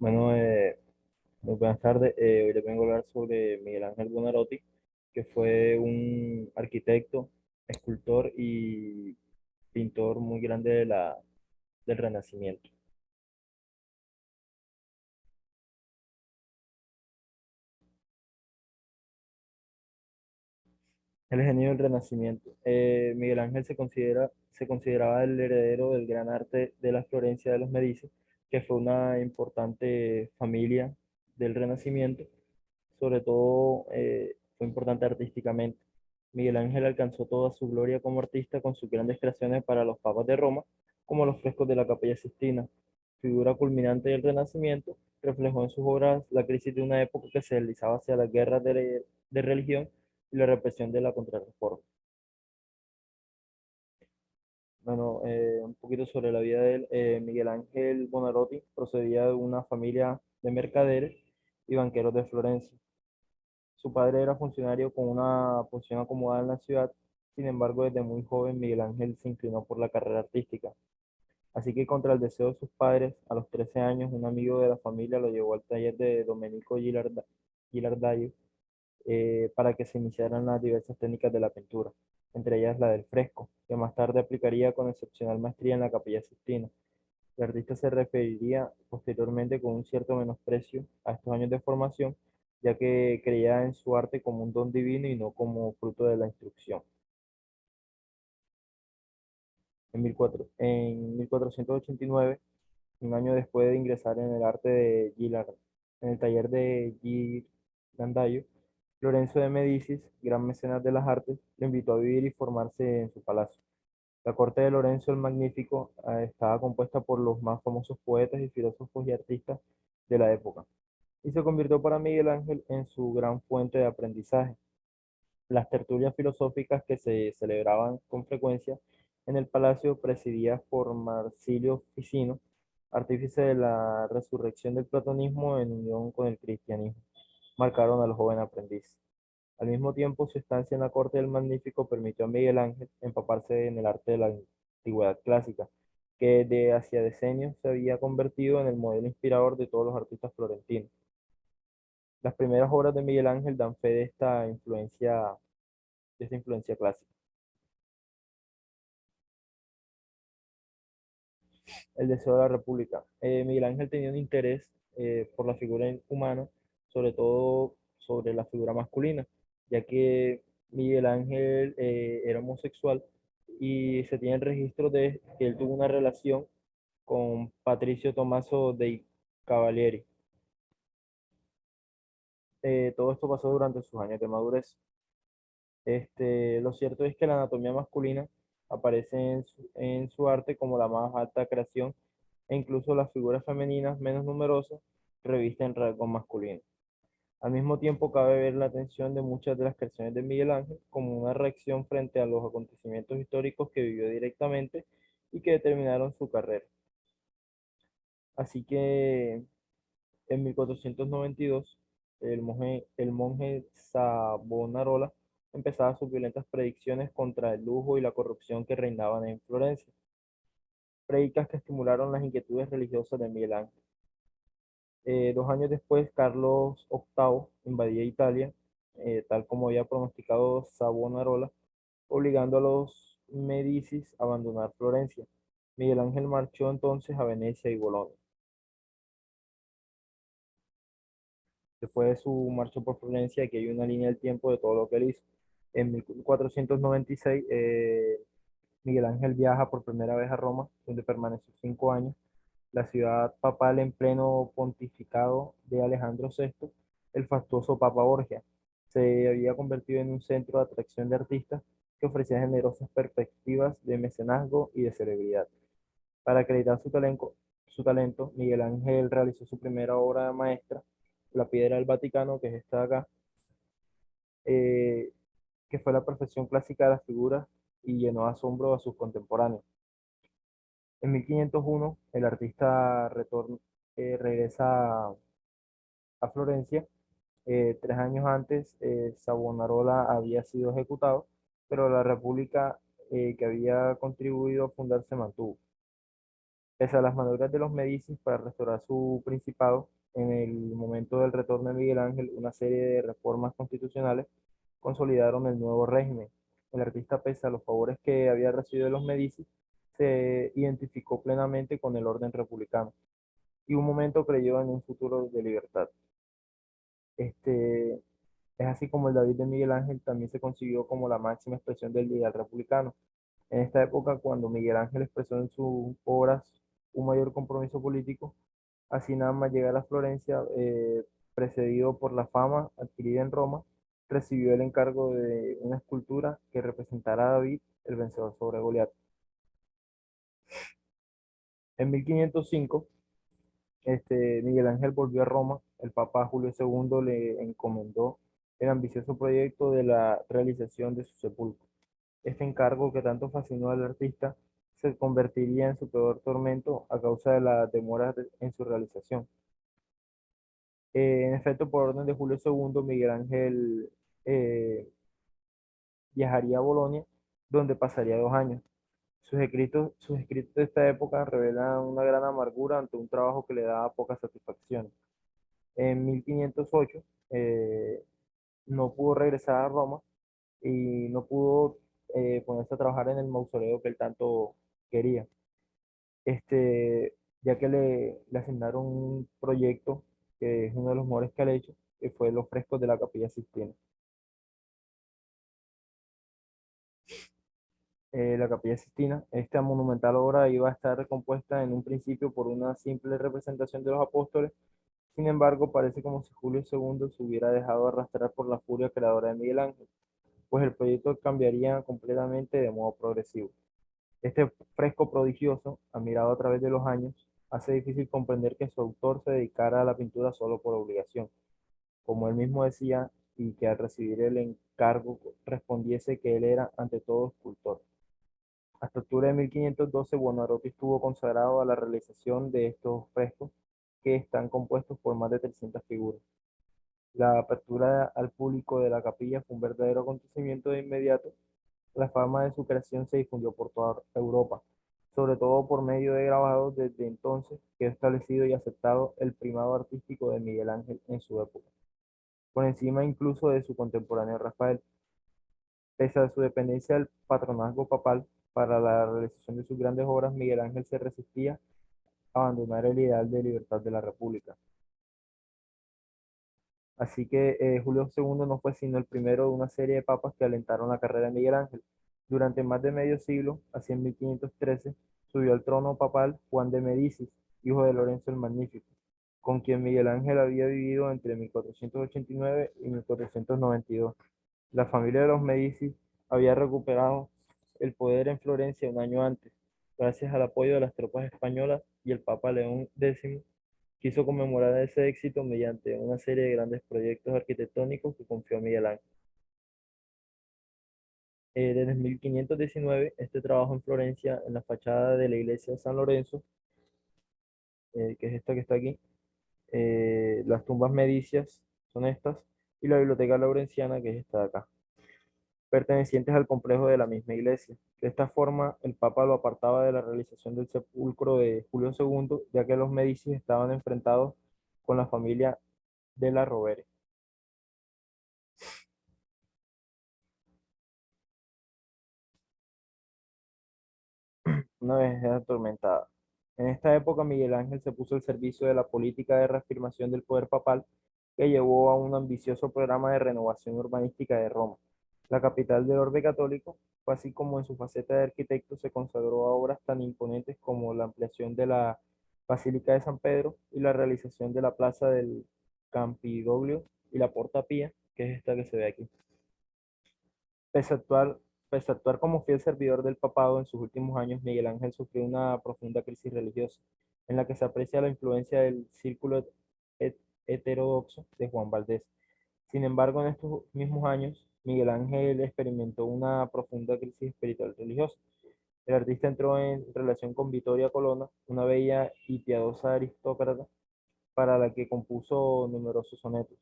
Bueno, muy buenas tardes. Hoy les vengo a hablar sobre Miguel Ángel Buonarroti, que fue un arquitecto, escultor y pintor muy grande del Renacimiento. El genio del Renacimiento. Miguel Ángel se consideraba el heredero del gran arte de la Florencia de los Medici, que fue una importante familia del Renacimiento. Sobre todo fue importante artísticamente. Miguel Ángel alcanzó toda su gloria como artista con sus grandes creaciones para los papas de Roma, como los frescos de la Capilla Sistina. Figura culminante del Renacimiento, reflejó en sus obras la crisis de una época que se deslizaba hacia las guerras de religión y la represión de la Contrarreforma. Bueno, un poquito sobre la vida de él. Miguel Ángel Buonarroti procedía de una familia de mercaderes y banqueros de Florencia. Su padre era funcionario con una posición acomodada en la ciudad. Sin embargo, desde muy joven Miguel Ángel se inclinó por la carrera artística. Así que contra el deseo de sus padres, a los 13 años, un amigo de la familia lo llevó al taller de Domenico Gilardaio, para que se iniciaran las diversas técnicas de la pintura, entre ellas la del fresco, que más tarde aplicaría con excepcional maestría en la Capilla Sistina. El artista se referiría posteriormente con un cierto menosprecio a estos años de formación, ya que creía en su arte como un don divino y no como fruto de la instrucción. En 1489, un año después de ingresar en el arte de en el taller de Ghirlandaio, Lorenzo de Medicis, gran mecenas de las artes, lo invitó a vivir y formarse en su palacio. La corte de Lorenzo el Magnífico estaba compuesta por los más famosos poetas y filósofos y artistas de la época, y se convirtió para Miguel Ángel en su gran fuente de aprendizaje. Las tertulias filosóficas que se celebraban con frecuencia en el palacio, presididas por Marsilio Ficino, artífice de la resurrección del platonismo en unión con el cristianismo, marcaron al joven aprendiz. Al mismo tiempo, su estancia en la corte del Magnífico permitió a Miguel Ángel empaparse en el arte de la antigüedad clásica, que de hacía decenios se había convertido en el modelo inspirador de todos los artistas florentinos. Las primeras obras de Miguel Ángel dan fe de esta influencia clásica. El deseo de la República. Miguel Ángel tenía un interés por la figura humana, sobre todo sobre la figura masculina, ya que Miguel Ángel era homosexual y se tiene el registro de que él tuvo una relación con Patricio Tomaso dei Cavalieri. Todo esto pasó durante sus años de madurez. Lo cierto es que la anatomía masculina aparece en su arte como la más alta creación, e incluso las figuras femeninas menos numerosas revisten rasgos masculinos. Al mismo tiempo, cabe ver la atención de muchas de las creaciones de Miguel Ángel como una reacción frente a los acontecimientos históricos que vivió directamente y que determinaron su carrera. Así que en 1492, el monje Savonarola empezaba sus violentas predicciones contra el lujo y la corrupción que reinaban en Florencia, predicas que estimularon las inquietudes religiosas de Miguel Ángel. 2 años después, Carlos VIII invadía Italia, tal como había pronosticado Savonarola, obligando a los Medicis a abandonar Florencia. Miguel Ángel marchó entonces a Venecia y Bolonia. Después de su marcha por Florencia, aquí hay una línea del tiempo de todo lo que él hizo. En 1496, Miguel Ángel viaja por primera vez a Roma, donde permaneció 5 años. La ciudad papal en pleno pontificado de Alejandro VI, el fastuoso Papa Borgia, se había convertido en un centro de atracción de artistas que ofrecía generosas perspectivas de mecenazgo y de celebridad. Para acreditar su talento, Miguel Ángel realizó su primera obra maestra, la Piedra del Vaticano, que es esta de acá, eh, que fue la perfección clásica de las figuras y llenó de asombro a sus contemporáneos. En 1501, el artista regresa a Florencia. 3 años antes, Savonarola había sido ejecutado, pero la república que había contribuido a fundar se mantuvo. Pese a las maniobras de los Médicis para restaurar su principado, en el momento del retorno de Miguel Ángel, una serie de reformas constitucionales consolidaron el nuevo régimen. El artista, pese a los favores que había recibido de los Médicis, se identificó plenamente con el orden republicano y un momento creyó en un futuro de libertad. Este, es así como el David de Miguel Ángel también se consiguió como la máxima expresión del ideal republicano. En esta época, cuando Miguel Ángel expresó en sus obras un mayor compromiso político, así nada más llegar a Florencia, precedido por la fama adquirida en Roma, recibió el encargo de una escultura que representara a David, el vencedor sobre Goliat. En 1505, Miguel Ángel volvió a Roma. El Papa Julio II le encomendó el ambicioso proyecto de la realización de su sepulcro. Este encargo que tanto fascinó al artista se convertiría en su peor tormento a causa de la demora en su realización. En efecto, por orden de Julio II, Miguel Ángel eh, viajaría a Bolonia, donde pasaría 2 años. Sus escritos de esta época revelan una gran amargura ante un trabajo que le daba poca satisfacción. En 1508 no pudo regresar a Roma y no pudo ponerse a trabajar en el mausoleo que él tanto quería, ya que le asignaron un proyecto que es uno de los mejores que ha hecho, que fue los frescos de la Capilla Sistina. La Capilla Sistina, esta monumental obra iba a estar compuesta en un principio por una simple representación de los apóstoles. Sin embargo, parece como si Julio II se hubiera dejado arrastrar por la furia creadora de Miguel Ángel, pues el proyecto cambiaría completamente de modo progresivo. Este fresco prodigioso, admirado a través de los años, hace difícil comprender que su autor se dedicara a la pintura solo por obligación, como él mismo decía, y que al recibir el encargo respondiese que él era ante todo escultor. Hasta octubre de 1512, Buonarroti estuvo consagrado a la realización de estos frescos, que están compuestos por más de 300 figuras. La apertura al público de la capilla fue un verdadero acontecimiento de inmediato. La fama de su creación se difundió por toda Europa, sobre todo por medio de grabados. Desde entonces quedó establecido y aceptado el primado artístico de Miguel Ángel en su época, por encima incluso de su contemporáneo Rafael. Pese a su dependencia del patronazgo papal para la realización de sus grandes obras, Miguel Ángel se resistía a abandonar el ideal de libertad de la República. Así que Julio II no fue sino el primero de una serie de papas que alentaron la carrera de Miguel Ángel. Durante más de medio siglo, así en 1513, subió al trono papal Juan de Medicis, hijo de Lorenzo el Magnífico, con quien Miguel Ángel había vivido entre 1489 y 1492. La familia de los Medici había recuperado el poder en Florencia un año antes, gracias al apoyo de las tropas españolas, y el Papa León X quiso conmemorar ese éxito mediante una serie de grandes proyectos arquitectónicos que confió a Miguel Ángel. Desde 1519, este trabajo en Florencia, en la fachada de la iglesia de San Lorenzo, que es esta que está aquí, las tumbas medicias son estas, y la biblioteca laurenciana, que es esta de acá, pertenecientes al complejo de la misma iglesia. De esta forma, el Papa lo apartaba de la realización del sepulcro de Julio II, ya que los Medici estaban enfrentados con la familia de la Rovere. Una vez atormentada. En esta época, Miguel Ángel se puso al servicio de la política de reafirmación del poder papal, que llevó a un ambicioso programa de renovación urbanística de Roma. La capital del orbe católico, fue así como en su faceta de arquitecto se consagró a obras tan imponentes como la ampliación de la Basílica de San Pedro y la realización de la Plaza del Campidoglio y la Porta Pía, que es esta que se ve aquí. Pese a actuar, pese a actuar como fiel servidor del papado en sus últimos años, Miguel Ángel sufrió una profunda crisis religiosa, en la que se aprecia la influencia del círculo het- heterodoxo de Juan Valdés. Sin embargo, en estos mismos años, Miguel Ángel experimentó una profunda crisis espiritual religiosa. El artista entró en relación con Vittoria Colonna, una bella y piadosa aristócrata, para la que compuso numerosos sonetos.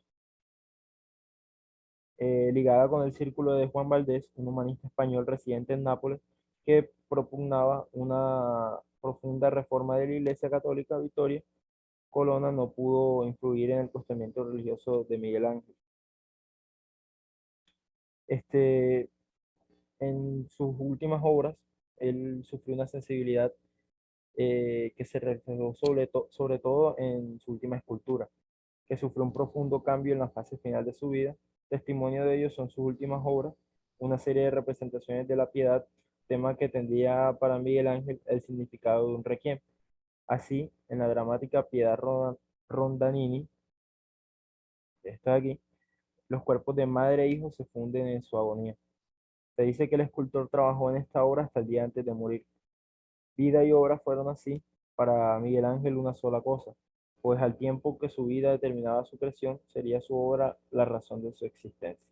Ligada con el círculo de Juan Valdés, un humanista español residente en Nápoles, que propugnaba una profunda reforma de la Iglesia Católica Victoria Colonna no pudo influir en el cuestionamiento religioso de Miguel Ángel. Este, en sus últimas obras, él sufrió una sensibilidad que se reflejó sobre todo en su última escultura, que sufrió un profundo cambio en la fase final de su vida. Testimonio de ello son sus últimas obras, una serie de representaciones de la piedad, tema que tendría para Miguel Ángel el significado de un requiem. Así, en la dramática Piedad Rondanini, que está aquí, los cuerpos de madre e hijo se funden en su agonía. Se dice que el escultor trabajó en esta obra hasta el día antes de morir. Vida y obra fueron así para Miguel Ángel una sola cosa, pues al tiempo que su vida determinaba su creación, sería su obra la razón de su existencia.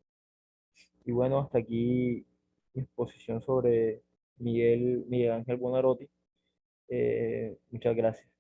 Y bueno, hasta aquí mi exposición sobre Miguel Ángel Buonarroti. Muchas gracias.